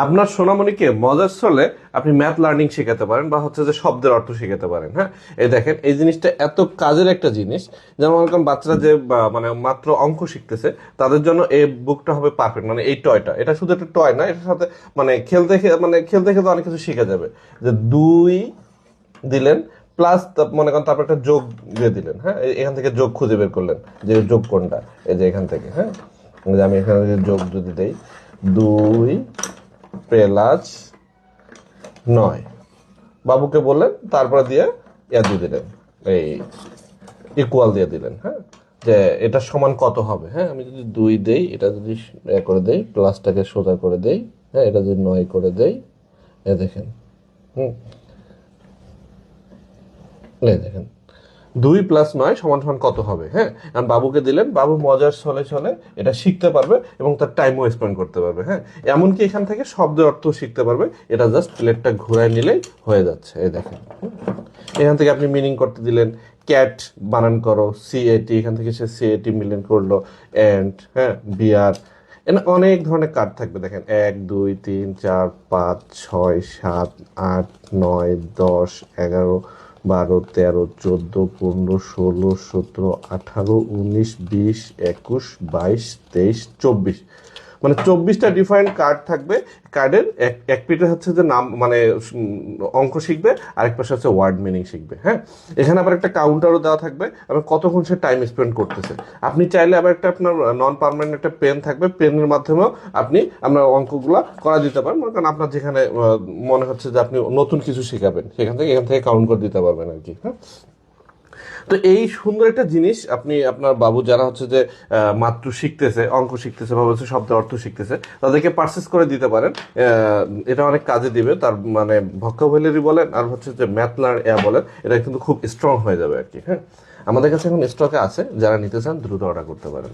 আপনার সোনামণিকে মজার ছলে আপনি ম্যাথ লার্নিং শেখাতে পারেন বা হচ্ছে যে শব্দের অর্থ শেখাতে পারেন। হ্যাঁ, এই দেখেন এই জিনিসটা এত কাজের একটা জিনিস, যেমন এরকম বাচ্চারা যে মানে মাত্র অঙ্ক শিখতেছে তাদের জন্য এই বুকটা হবে পারফেক্ট। মানে এই টয়টা, এটা শুধু একটা টয় না, এটার সাথে মানে খেলতে খেলতে অনেক কিছু শেখা যাবে। যে 2 দিলেন প্লাস মনে করেন তারপর একটা যোগ দিয়ে দিলেন। হ্যাঁ, এখান থেকে যোগ খুঁজে বের করলেন যে যোগ কোনটা, এই যে এখান থেকে। হ্যাঁ, যে আমি এখানে যোগ যদি দেই 2 প্লাস 9, বাবুকে বললেন, তারপর দিয়ে দিয়ে দিলেন, এই ইকুয়াল দিয়ে দিলেন। হ্যাঁ, যে এটা সমান কত হবে। হ্যাঁ, আমি যদি 2 দেই, এটা যদি করে দেই, প্লাসটাকে সোজা করে দেই, হ্যাঁ, এটা যদি 9 করে দেই, দেখেন। হুম, দেখেন 2 + 9 সমান সমান কত হবে। হ্যাঁ, আর বাবুকে দিলেন, বাবু মজার ছলে ছলে এটা শিখতে পারবে এবং তার টাইমও স্পেন্ড করতে পারবে। হ্যাঁ, এমনকি এখান থেকে শব্দের অর্থ শিখতে পারবে। এটা জাস্ট প্লেটটা ঘুরায় নিলেই হয়ে যাচ্ছে। এই দেখেন, এখান থেকে আপনি মিনিং করতে দিলেন, ক্যাট বানান করো সিএটি, এখান থেকে সে সিএটি মিলিয়ন করলো, এন্ড হ্যাঁ বিআর। অনেক ধরনের কার্ড থাকবে। দেখেন 1 2 3 4 5 6 7 8 9 10 11 12 13 14 15 16 17 18 19 20 21 22 23 24, মানে 24টা ডিফারেন্ট কার্ড থাকবে। কার্ডের এক পিঠে হচ্ছে যে নাম মানে অঙ্ক শিখবে, আরেক পাশে হচ্ছে ওয়ার্ড মিনিং শিখবে। হ্যাঁ, এখানে আবার একটা কাউন্টারও দেওয়া থাকবে, আবার কতক্ষণ সে টাইম স্পেন্ড করতেছে। আপনি চাইলে আবার একটা আপনার নন পার্মানেন্ট একটা পেন থাকবে, পেনের মাধ্যমেও আপনি আপনার অঙ্কগুলা করা দিতে পারেন। মনে করেন আপনার যেখানে মনে হচ্ছে যে আপনি নতুন কিছু শেখাবেন, এখান থেকে কাউন্ট করে দিতে পারবেন আর কি। হ্যাঁ, তো এই সুন্দর একটা জিনিস আপনি আপনার বাবু যারা হচ্ছে যে মাত্র শিখতেছে, অঙ্ক শিখতেছে বা হচ্ছে শব্দের অর্থ শিখতেছে, তাদেরকে পারচেস করে দিতে পারেন। এটা অনেক কাজে দিবে, তার মানে ভোকাবুলারি বলেন আর হচ্ছে যে ম্যাথ বলেন, এটা কিন্তু খুব স্ট্রং হয়ে যাবে আর কি। হ্যাঁ, আমাদের কাছে এখন স্টকে আছে, যারা নিতে চান দ্রুত অর্ডার করতে পারেন।